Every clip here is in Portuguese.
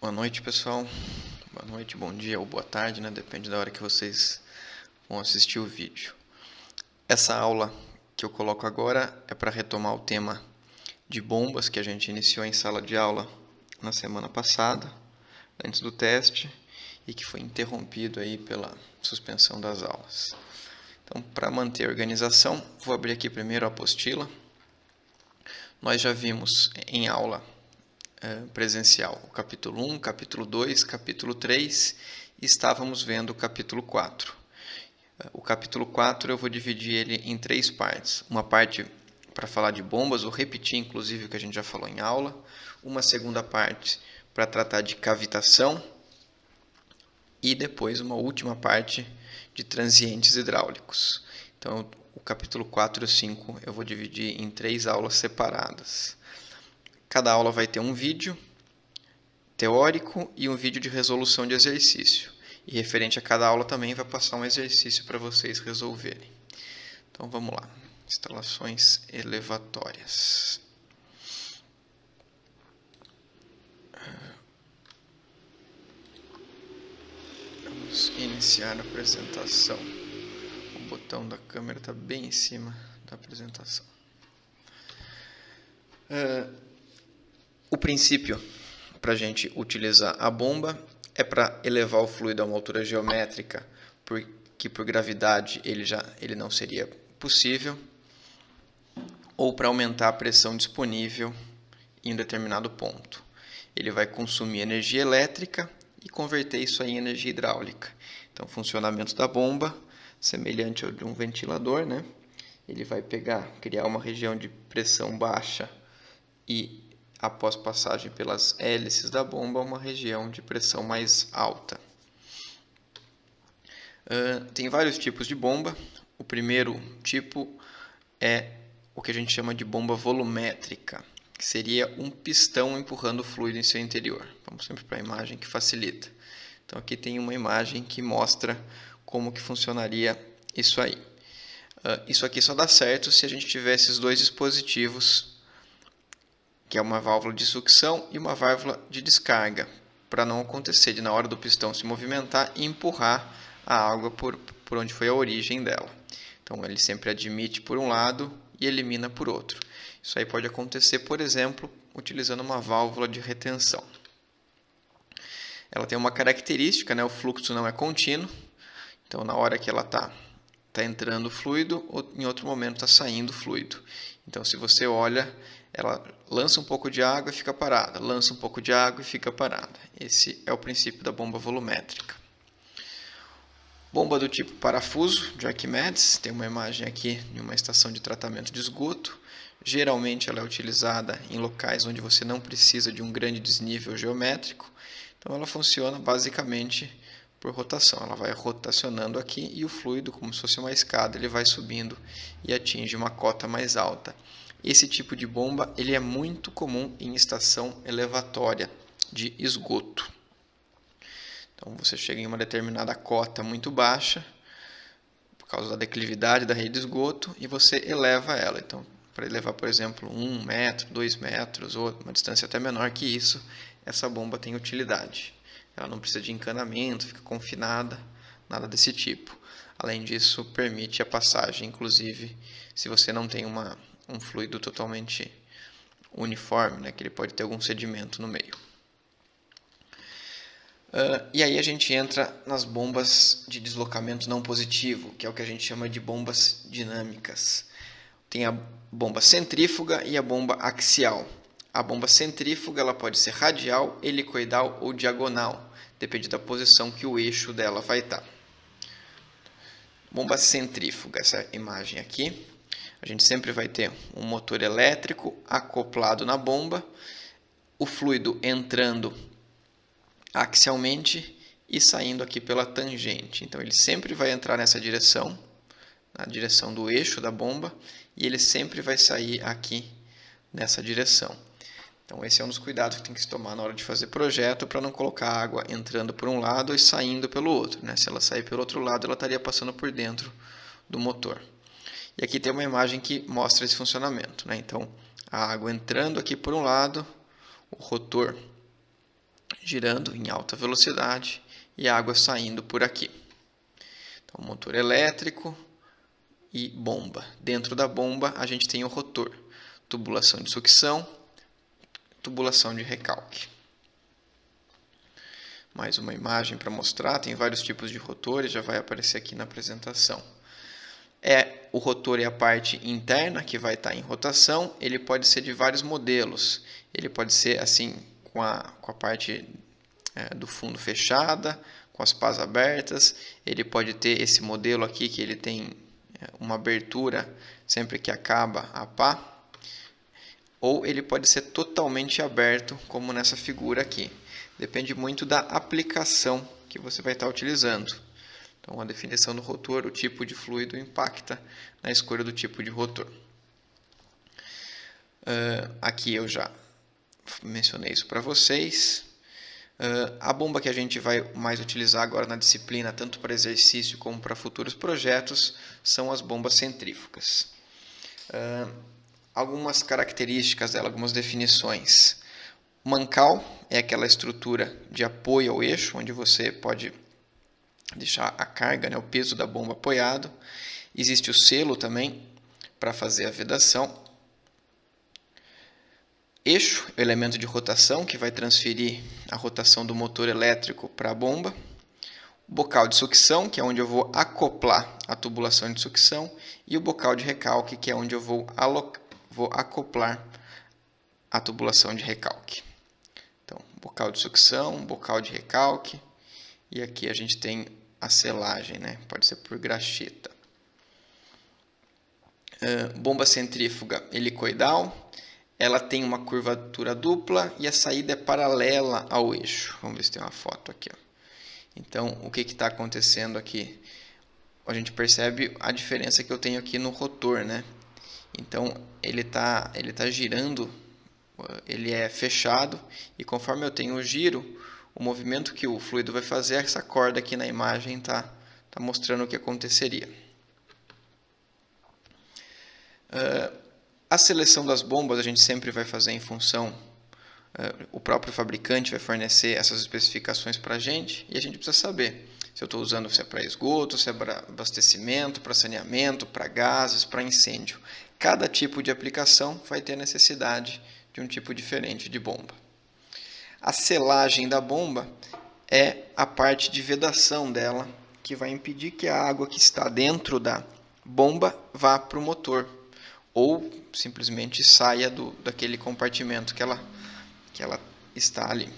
Boa noite, pessoal. Boa noite, bom dia ou boa tarde, né? Depende da hora que vocês vão assistir o vídeo. Essa aula que eu coloco agora é para retomar o tema de bombas que a gente iniciou em sala de aula na semana passada, antes do teste, e que foi interrompido aí pela suspensão das aulas. Então, para manter a organização, vou abrir aqui primeiro a apostila. Nós já vimos em aula presencial o capítulo 1, capítulo 2, capítulo 3 e estávamos vendo o capítulo 4. O capítulo 4 eu vou dividir ele em 3 partes. Uma parte para falar de bombas, ou repetir inclusive o que a gente já falou em aula. Uma segunda parte para tratar de cavitação. E depois uma última parte de transientes hidráulicos. Então, o capítulo 4 e 5 eu vou dividir em 3 aulas separadas. Cada aula vai ter um vídeo teórico e um vídeo de resolução de exercício. E referente a cada aula também vai passar um exercício para vocês resolverem. Então vamos lá. Instalações elevatórias. Vamos iniciar a apresentação. O botão da câmera está bem em cima da apresentação. O princípio para a gente utilizar a bomba é para elevar o fluido a uma altura geométrica que por gravidade ele não seria possível, ou para aumentar a pressão disponível em um determinado ponto. Ele vai consumir energia elétrica e converter isso aí em energia hidráulica. Então, o funcionamento da bomba, semelhante ao de um ventilador, né? Ele vai criar uma região de pressão baixa e, após passagem pelas hélices da bomba, uma região de pressão mais alta. Tem vários tipos de bomba. O primeiro tipo é o que a gente chama de bomba volumétrica, que seria um pistão empurrando o fluido em seu interior. Vamos sempre para a imagem que facilita. Então aqui tem uma imagem que mostra como que funcionaria isso aí. Isso aqui só dá certo se a gente tiver esses dois dispositivos, que é uma válvula de sucção e uma válvula de descarga, para não acontecer de na hora do pistão se movimentar e empurrar a água por onde foi a origem dela. Então ele sempre admite por um lado e elimina por outro. Isso aí pode acontecer, por exemplo, utilizando uma válvula de retenção. Ela tem uma característica, né? O fluxo não é contínuo. Então, na hora que ela está entrando fluido, ou em outro momento está saindo fluido. Então, se você olha, ela lança um pouco de água e fica parada. Lança um pouco de água e fica parada. Esse é o princípio da bomba volumétrica. Bomba do tipo parafuso de Arquimedes, tem uma imagem aqui de uma estação de tratamento de esgoto. Geralmente ela é utilizada em locais onde você não precisa de um grande desnível geométrico. Então ela funciona basicamente por rotação. Ela vai rotacionando aqui e o fluido, como se fosse uma escada, ele vai subindo e atinge uma cota mais alta. Esse tipo de bomba ele é muito comum em estação elevatória de esgoto. Então você chega em uma determinada cota muito baixa, por causa da declividade da rede de esgoto, e você eleva ela. Então, para elevar, por exemplo, 1 metro, 2 metros, ou uma distância até menor que isso, essa bomba tem utilidade. Ela não precisa de encanamento, fica confinada, nada desse tipo. Além disso, permite a passagem, inclusive, se você não tem um fluido totalmente uniforme, né, que ele pode ter algum sedimento no meio. E aí a gente entra nas bombas de deslocamento não positivo, que é o que a gente chama de bombas dinâmicas. Tem a bomba centrífuga e a bomba axial. A bomba centrífuga ela pode ser radial, helicoidal ou diagonal, depende da posição que o eixo dela vai estar. Bomba centrífuga, essa imagem aqui. A gente sempre vai ter um motor elétrico acoplado na bomba, o fluido entrando axialmente e saindo aqui pela tangente. Então ele sempre vai entrar nessa direção, na direção do eixo da bomba, e ele sempre vai sair aqui nessa direção. Então esse é um dos cuidados que tem que se tomar na hora de fazer projeto, para não colocar a água entrando por um lado e saindo pelo outro, né? Se ela sair pelo outro lado, ela estaria passando por dentro do motor. E aqui tem uma imagem que mostra esse funcionamento, né? Então a água entrando aqui por um lado, o rotor girando em alta velocidade e água saindo por aqui. Então, motor elétrico e bomba. Dentro da bomba a gente tem o rotor, tubulação de sucção, tubulação de recalque. Mais uma imagem para mostrar, tem vários tipos de rotores, já vai aparecer aqui na apresentação. O rotor é a parte interna que vai estar em rotação, ele pode ser de vários modelos. Ele pode ser assim, com a parte do fundo fechada, com as pás abertas. Ele pode ter esse modelo aqui que ele tem uma abertura sempre que acaba a pá. Ou ele pode ser totalmente aberto, como nessa figura aqui. Depende muito da aplicação que você vai estar utilizando. Então, a definição do rotor, o tipo de fluido, impacta na escolha do tipo de rotor. Aqui eu já mencionei isso para vocês. A bomba que a gente vai mais utilizar agora na disciplina, tanto para exercício como para futuros projetos, são as bombas centrífugas. Algumas características dela, algumas definições. Mancal é aquela estrutura de apoio ao eixo, onde você pode deixar a carga, o peso da bomba apoiado. Existe o selo também para fazer a vedação. Eixo, o elemento de rotação que vai transferir a rotação do motor elétrico para a bomba. Bocal de sucção, que é onde eu vou acoplar a tubulação de sucção. E o bocal de recalque, que é onde eu vou acoplar a tubulação de recalque. Então, bocal de sucção, bocal de recalque. E aqui a gente tem a selagem, pode ser por graxeta. Bomba centrífuga helicoidal. Ela tem uma curvatura dupla e a saída é paralela ao eixo. Vamos ver se tem uma foto aqui. Então, o que está acontecendo aqui? A gente percebe a diferença que eu tenho aqui no rotor, Então, ele tá girando, ele é fechado, e conforme eu tenho o giro, o movimento que o fluido vai fazer, essa corda aqui na imagem está mostrando o que aconteceria. A seleção das bombas a gente sempre vai fazer em função, o próprio fabricante vai fornecer essas especificações para a gente, e a gente precisa saber se eu estou usando, se é para esgoto, se é para abastecimento, para saneamento, para gases, para incêndio. Cada tipo de aplicação vai ter necessidade de um tipo diferente de bomba. A selagem da bomba é a parte de vedação dela, que vai impedir que a água que está dentro da bomba vá para o motor, ou simplesmente saia daquele compartimento que ela está ali.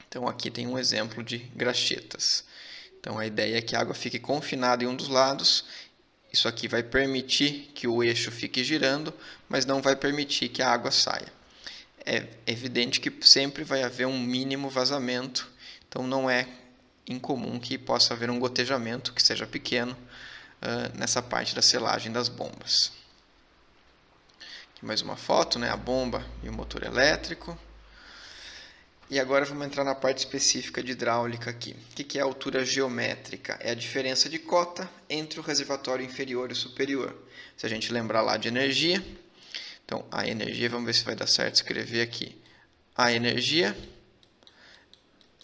Então aqui tem um exemplo de graxetas. Então a ideia é que a água fique confinada em um dos lados. Isso aqui vai permitir que o eixo fique girando, mas não vai permitir que a água saia. É evidente que sempre vai haver um mínimo vazamento, então não é incomum que possa haver um gotejamento que seja pequeno nessa parte da selagem das bombas. Aqui mais uma foto, a bomba e o motor elétrico. E agora vamos entrar na parte específica de hidráulica aqui. O que é a altura geométrica? É a diferença de cota entre o reservatório inferior e superior. Se a gente lembrar lá de energia, então a energia, vamos ver se vai dar certo escrever aqui. A energia,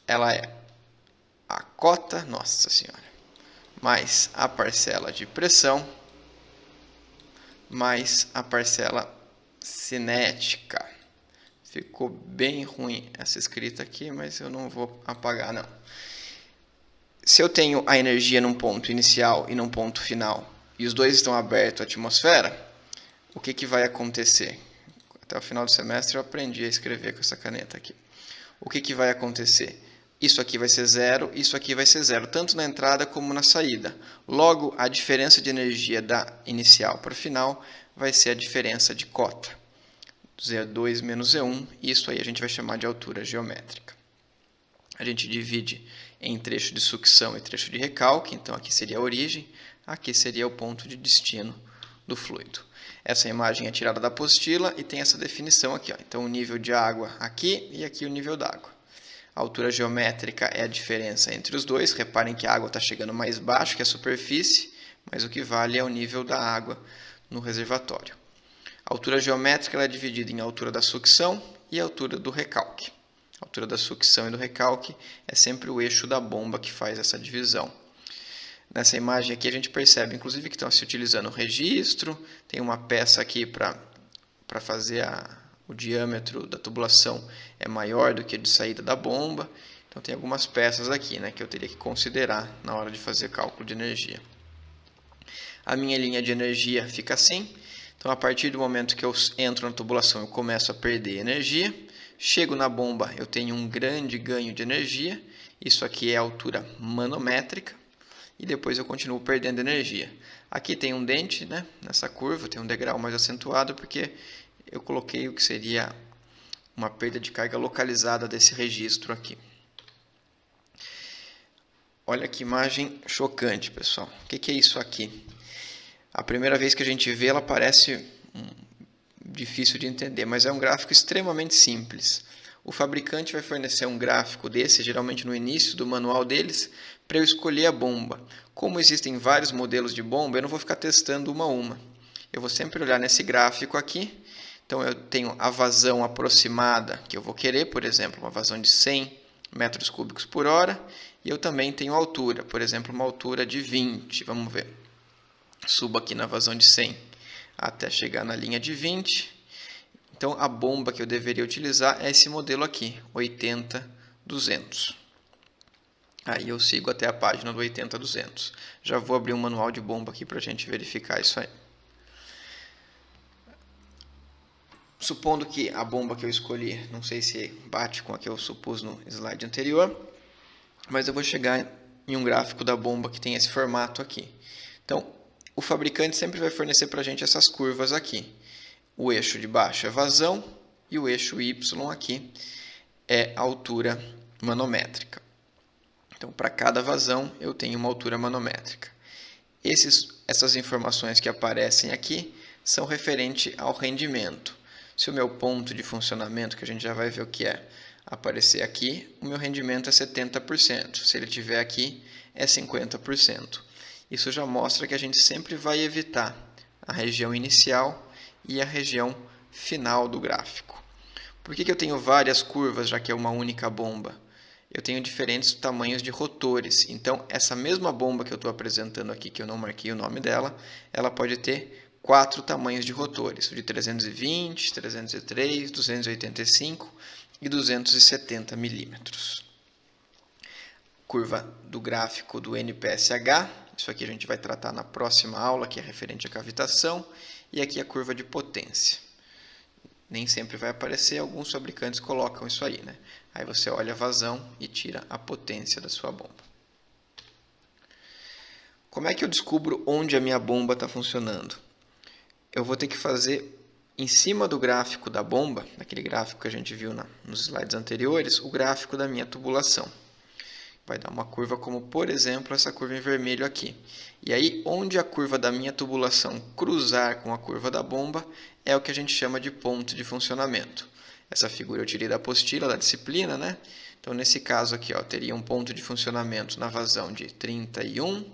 ela é a cota, nossa senhora, mais a parcela de pressão, mais a parcela cinética. Ficou bem ruim essa escrita aqui, mas eu não vou apagar, não. Se eu tenho a energia num ponto inicial e num ponto final, e os dois estão abertos à atmosfera, o que vai acontecer? Até o final do semestre eu aprendi a escrever com essa caneta aqui. O que vai acontecer? Isso aqui vai ser zero, isso aqui vai ser zero, tanto na entrada como na saída. Logo, a diferença de energia da inicial para o final vai ser a diferença de cota. Z2 menos Z1, isso aí a gente vai chamar de altura geométrica. A gente divide em trecho de sucção e trecho de recalque, então aqui seria a origem, aqui seria o ponto de destino do fluido. Essa imagem é tirada da apostila e tem essa definição aqui. Então o nível de água aqui e aqui o nível d'água. A altura geométrica é a diferença entre os dois. Reparem que a água está chegando mais baixo que a superfície, mas o que vale é o nível da água no reservatório. A altura geométrica é dividida em altura da sucção e altura do recalque. A altura da sucção e do recalque é sempre o eixo da bomba que faz essa divisão. Nessa imagem aqui a gente percebe, inclusive, que estão se utilizando o registro, tem uma peça aqui para fazer o diâmetro da tubulação é maior do que a de saída da bomba. Então tem algumas peças aqui, né, que eu teria que considerar na hora de fazer cálculo de energia. A minha linha de energia fica assim. Então a partir do momento que eu entro na tubulação eu começo a perder energia. Chego na bomba, eu tenho um grande ganho de energia. Isso aqui é a altura manométrica. E depois eu continuo perdendo energia. Aqui tem um dente, né, nessa curva, tem um degrau mais acentuado, porque eu coloquei o que seria uma perda de carga localizada desse registro aqui. Olha que imagem chocante, pessoal. O que é isso aqui? A primeira vez que a gente vê, ela parece difícil de entender, mas é um gráfico extremamente simples. O fabricante vai fornecer um gráfico desse, geralmente no início do manual deles, para eu escolher a bomba. Como existem vários modelos de bomba, eu não vou ficar testando uma a uma. Eu vou sempre olhar nesse gráfico aqui. Então eu tenho a vazão aproximada que eu vou querer, por exemplo, uma vazão de 100 metros cúbicos por hora. E eu também tenho a altura, por exemplo, uma altura de 20. Vamos ver. Subo aqui na vazão de 100 até chegar na linha de 20. Então, a bomba que eu deveria utilizar é esse modelo aqui, 80-200. Aí eu sigo até a página do 80-200. Já vou abrir um manual de bomba aqui para a gente verificar isso aí. Supondo que a bomba que eu escolhi, não sei se bate com a que eu supus no slide anterior, mas eu vou chegar em um gráfico da bomba que tem esse formato aqui. Então, o fabricante sempre vai fornecer para a gente essas curvas aqui. O eixo de baixo é vazão e o eixo Y aqui é a altura manométrica. Então, para cada vazão, eu tenho uma altura manométrica. Essas informações que aparecem aqui são referentes ao rendimento. Se o meu ponto de funcionamento, que a gente já vai ver o que é, aparecer aqui, o meu rendimento é 70%. Se ele estiver aqui, é 50%. Isso já mostra que a gente sempre vai evitar a região inicial e a região final do gráfico. Por que eu tenho várias curvas, já que é uma única bomba? Eu tenho diferentes tamanhos de rotores. Então, essa mesma bomba que eu estou apresentando aqui, que eu não marquei o nome dela, ela pode ter 4 tamanhos de rotores, o de 320, 303, 285 e 270 milímetros. Curva do gráfico do NPSH, isso aqui a gente vai tratar na próxima aula, que é referente à cavitação, e aqui a curva de potência. Nem sempre vai aparecer, alguns fabricantes colocam isso aí, né? Aí você olha a vazão e tira a potência da sua bomba. Como é que eu descubro onde a minha bomba está funcionando? Eu vou ter que fazer, em cima do gráfico da bomba, daquele gráfico que a gente viu nos slides anteriores, o gráfico da minha tubulação. Vai dar uma curva como, por exemplo, essa curva em vermelho aqui. E aí, onde a curva da minha tubulação cruzar com a curva da bomba, é o que a gente chama de ponto de funcionamento. Essa figura eu tirei da apostila, da disciplina, né? Então, nesse caso aqui, ó, teria um ponto de funcionamento na vazão de 31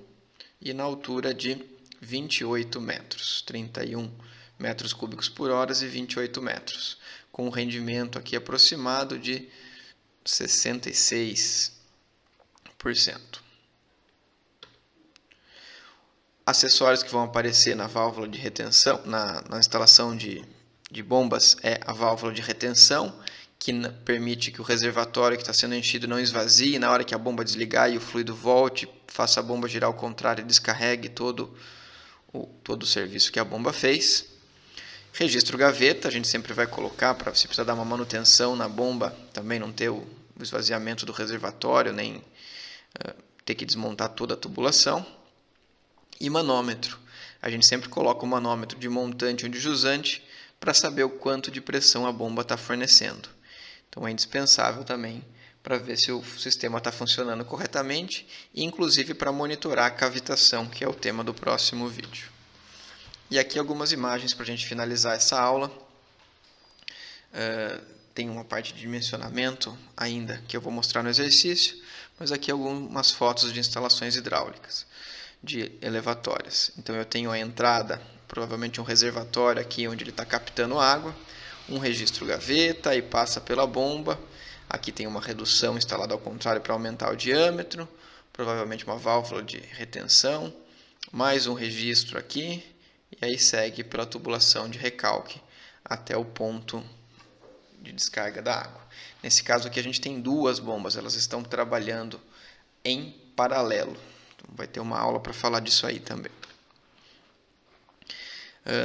e na altura de 28 metros. 31 metros cúbicos por hora e 28 metros. Com um rendimento aqui aproximado de 66%. Acessórios que vão aparecer na válvula de retenção, na instalação de bombas, é a válvula de retenção, que permite que o reservatório que está sendo enchido não esvazie na hora que a bomba desligar e o fluido volte, faça a bomba girar ao contrário e descarregue todo o serviço que a bomba fez. Registro gaveta, a gente sempre vai colocar para se precisar dar uma manutenção na bomba, também não ter o esvaziamento do reservatório, nem ter que desmontar toda a tubulação. E manômetro. A gente sempre coloca o manômetro de montante ou de jusante para saber o quanto de pressão a bomba está fornecendo. Então é indispensável também para ver se o sistema está funcionando corretamente e inclusive para monitorar a cavitação, que é o tema do próximo vídeo. E aqui algumas imagens para a gente finalizar essa aula. Tem uma parte de dimensionamento ainda que eu vou mostrar no exercício, mas aqui algumas fotos de instalações hidráulicas, de elevatórias. Então eu tenho a entrada, provavelmente um reservatório aqui onde ele está captando água, um registro gaveta, aí passa pela bomba, Aqui tem uma redução instalada ao contrário para aumentar o diâmetro, provavelmente uma válvula de retenção, mais um registro aqui, e aí segue pela tubulação de recalque até o ponto de descarga da água. Nesse caso aqui a gente tem duas bombas, elas estão trabalhando em paralelo. Então vai ter uma aula para falar disso aí também.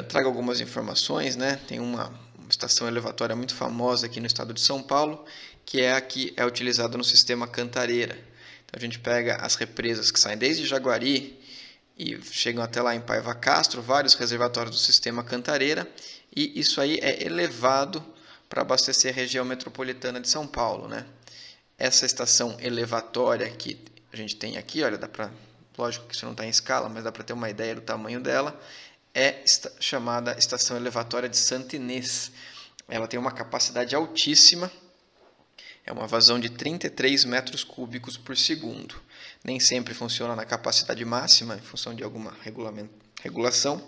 Trago algumas informações, né? Tem uma estação elevatória muito famosa aqui no estado de São Paulo, que é a que é utilizada no sistema Cantareira. Então a gente pega as represas que saem desde Jaguari e chegam até lá em Paiva Castro, vários reservatórios do sistema Cantareira, e isso aí é elevado para abastecer a região metropolitana de São Paulo, né? Essa estação elevatória que a gente tem aqui, olha, dá para, lógico que isso não está em escala, mas dá para ter uma ideia do tamanho dela, é chamada Estação Elevatória de Santa Inês. Ela tem uma capacidade altíssima, é uma vazão de 33 metros cúbicos por segundo. Nem sempre funciona na capacidade máxima, em função de alguma regulação,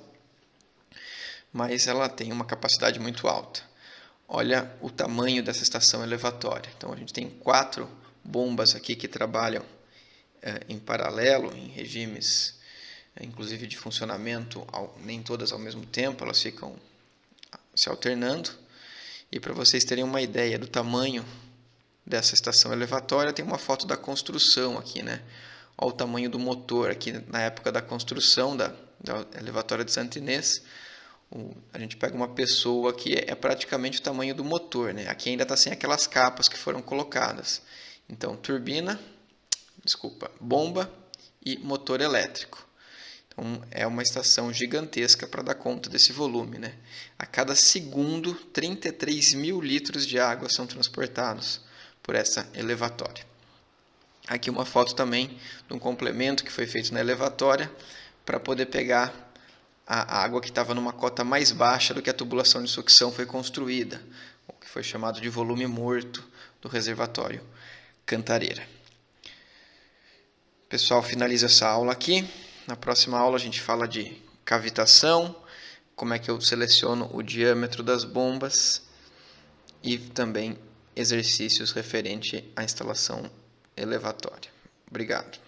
mas ela tem uma capacidade muito alta. Olha o tamanho dessa estação elevatória. Então a gente tem 4 bombas aqui que trabalham em paralelo, em regimes inclusive de funcionamento, nem todas ao mesmo tempo, elas ficam se alternando. E para vocês terem uma ideia do tamanho dessa estação elevatória, tem uma foto da construção aqui, né? Olha o tamanho do motor aqui na época da construção da elevatória de Santa Inês. A gente pega uma pessoa que é praticamente o tamanho do motor, né? Aqui ainda está sem aquelas capas que foram colocadas. Então, bomba e motor elétrico. Então, é uma estação gigantesca para dar conta desse volume, né? A cada segundo, 33 mil litros de água são transportados por essa elevatória. Aqui uma foto também de um complemento que foi feito na elevatória para poder pegar a água que estava numa cota mais baixa do que a tubulação de sucção foi construída, o que foi chamado de volume morto do reservatório Cantareira. Pessoal, finaliza essa aula aqui. Na próxima aula a gente fala de cavitação, como é que eu seleciono o diâmetro das bombas e também exercícios referente à instalação elevatória. Obrigado.